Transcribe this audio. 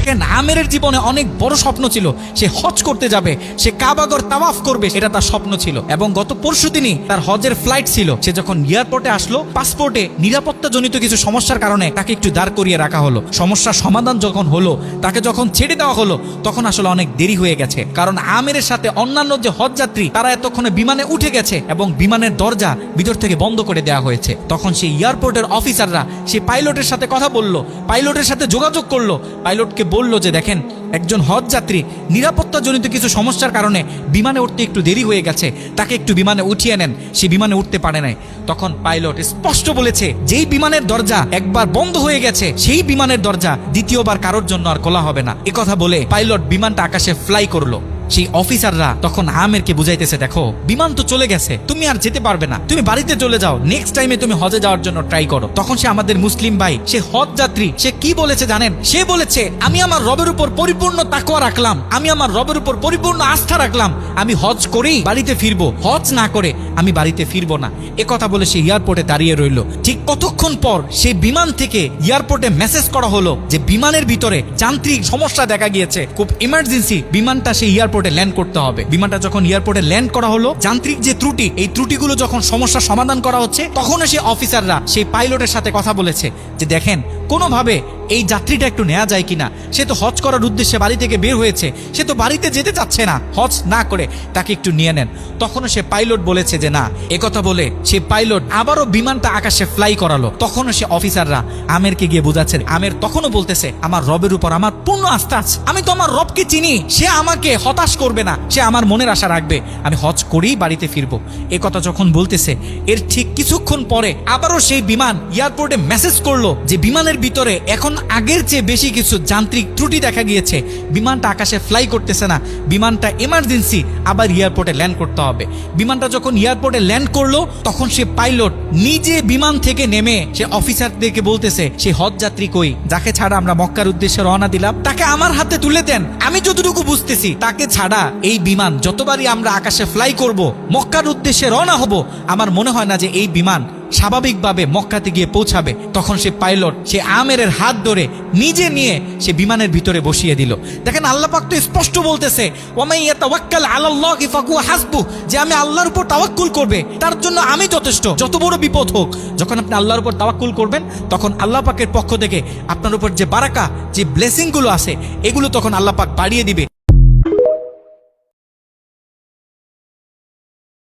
দেখেন আমেরের জীবনে অনেক বড় স্বপ্ন ছিল, সে হজ করতে যাবে, সে কাবাগর তাওয়াফ করবে, এটা তার স্বপ্ন ছিল। এবং গত পরশুদিনই তার হজের ফ্লাইট ছিল। সে যখন এয়ারপোর্টে আসলো, পাসপোর্টে নিরাপত্তাজনিত কিছু সমস্যার কারণে তাকে একটু দাঁড় করিয়ে রাখা হলো। সমস্যার সমাধান যখন হলো, তাকে যখন ছেড়ে দেওয়া হলো, তখন আসলে অনেক দেরি হয়ে গেছে। কারণ আমেরের সাথে অন্যান্য যে হজ যাত্রী তারা এতক্ষণে বিমানে উঠে গেছে এবং বিমানের দরজা ভিতর থেকে বন্ধ করে দেওয়া হয়েছে। তখন সেই এয়ারপোর্টের অফিসাররা সেই পাইলটের সাথে কথা বলল, পাইলটের সাথে যোগাযোগ করলো, পাইলটকে বলল যে দেখেন একজন হজ যাত্রী নিরাপত্তাজনিত কিছু সমস্যার কারণে বিমানে উঠতে একটু দেরি হয়ে গেছে, তাকে একটু বিমানে উঠিয়ে নেন, সে বিমানে উঠতে পারে নাই। তখন পাইলট স্পষ্ট বলেছে যেই বিমানের দরজা একবার বন্ধ হয়ে গেছে সেই বিমানের দরজা দ্বিতীয়বার কারোর জন্য আর খোলা হবে না। একথা বলে পাইলট বিমানটা আকাশে ফ্লাই করলো। সেই অফিসাররা তখন আমেরকে বুঝাইতেছে, দেখো বিমান তো চলে গেছে, তুমি আর যেতে পারবে না, তুমি বাড়িতে চলে যাও, নেক্সট টাইমে তুমি হজে যাওয়ার জন্য ট্রাই করো। তখন সে আমাদের মুসলিম ভাই, সে হজ যাত্রী, সে কি বলেছে জানেন? সে বলেছে আমি আমার রবের উপর পরিপূর্ণ তাকওয়া রাখলাম, আমি আমার রবের উপর পরিপূর্ণ আস্থা রাখলাম, আমি হজ করেই বাড়িতে ফিরবো, হজ না করে আমি বাড়িতে ফিরবো না। কথা বলে সে এয়ারপোর্টে দাঁড়িয়ে রইল। ঠিক কতক্ষণ পর সেই বিমান থেকে এয়ারপোর্টে মেসেজ করা হলো যে বিমানের ভিতরে যান্ত্রিক সমস্যা দেখা গিয়েছে, খুব ইমার্জেন্সি, বিমানটা সেই এয়ারপোর্টে ল্যান্ড করতে হবে। বিমানটা যখন এয়ারপোর্টে ল্যান্ড করা হলো, যান্ত্রিক যে ত্রুটি, এই ত্রুটিগুলো যখন সমস্যার সমাধান করা হচ্ছে, তখন সেই অফিসাররা সেই পাইলটের সাথে কথা বলেছে যে দেখেন কোনোভাবে এই যাত্রীটা একটু নেওয়া যায় কিনা, সে তো হজ করার উদ্দেশ্যে বাড়ি থেকে বের হয়েছে, সে তো বাড়িতে যেতে চাচ্ছে না, হজ না করে তাকে একটু নিয়ে নেন। তখনও সে পাইলট বলেছে যে না। একথা বলে সে পাইলট আবারও বিমানটা আকাশে ফ্লাই করালো। তখনও সে অফিসাররা আমেরকে গিয়ে বোঝাচ্ছে, আমের তখনও বলতেছে আমার রবের উপর আমার পূর্ণ আস্থা আছে, আমি তো আমার রবকে চিনি, সে আমাকে হতাশ করবে না, সে আমার মনের আশা রাখবে, আমি হজ করেই বাড়িতে ফিরবো। একথা যখন বলতেছে, এর ঠিক কিছুক্ষণ পরে আবারও সেই বিমান এয়ারপোর্টে মেসেজ করলো যে বিমানের ভিতরে এখন আগের চেয়ে বেশি কিছু যান্ত্রিক ত্রুটি দেখা গিয়েছে, বিমানটা আকাশে ফ্লাই করতেছে না, বিমানটা এমার্জেন্সি, আবার এয়ারপোর্টে ল্যান্ড করতে হবে। বিমানটা যখন এয়ারপোর্টে ল্যান্ড করলো, তখন সে পাইলট নিজে বিমান থেকে নেমে সে অফিসারদেরকে বলতেছে সে হজ যাত্রী কই, যাকে ছাড়া আমরা মক্কার উদ্দেশ্যে রওনা দিলাম, তাকে আমার হাতে তুলে দেন। আমি যতটুকু বুঝতেছি তাকে ছাড়া এই বিমান যতবারই আমরা আকাশে ফ্লাই করব, মক্কার উদ্দেশ্যে রওনা হব, আমার মনে হয় না যে এই বিমান স্বাভাবিকভাবে মক্কাতে গিয়ে পৌঁছাবে। তখন সে পাইলট সে আমেরের হাত ধরে নিজে নিয়ে সে বিমানের ভিতরে বসিয়ে দিল। দেখেন আল্লাহ পাক তো স্পষ্ট বলতেছে ওয়ামান ইয়াতাওয়াক্কাল আলাল্লাহি ফাহুয়া হাসবু, যে আমি আল্লাহর উপর তাওয়াক্কুল করবে তার জন্য আমি যথেষ্ট, যত বড় বিপদ হোক। যখন আপনি আল্লাহর উপর তাওয়াক্কুল করবেন, তখন আল্লাহ পাকের পক্ষ থেকে আপনার উপর যে বারাকা, যে ব্লেসিং গুলো আছে, এগুলো তখন আল্লাহ পাক বাড়িয়ে দিবে।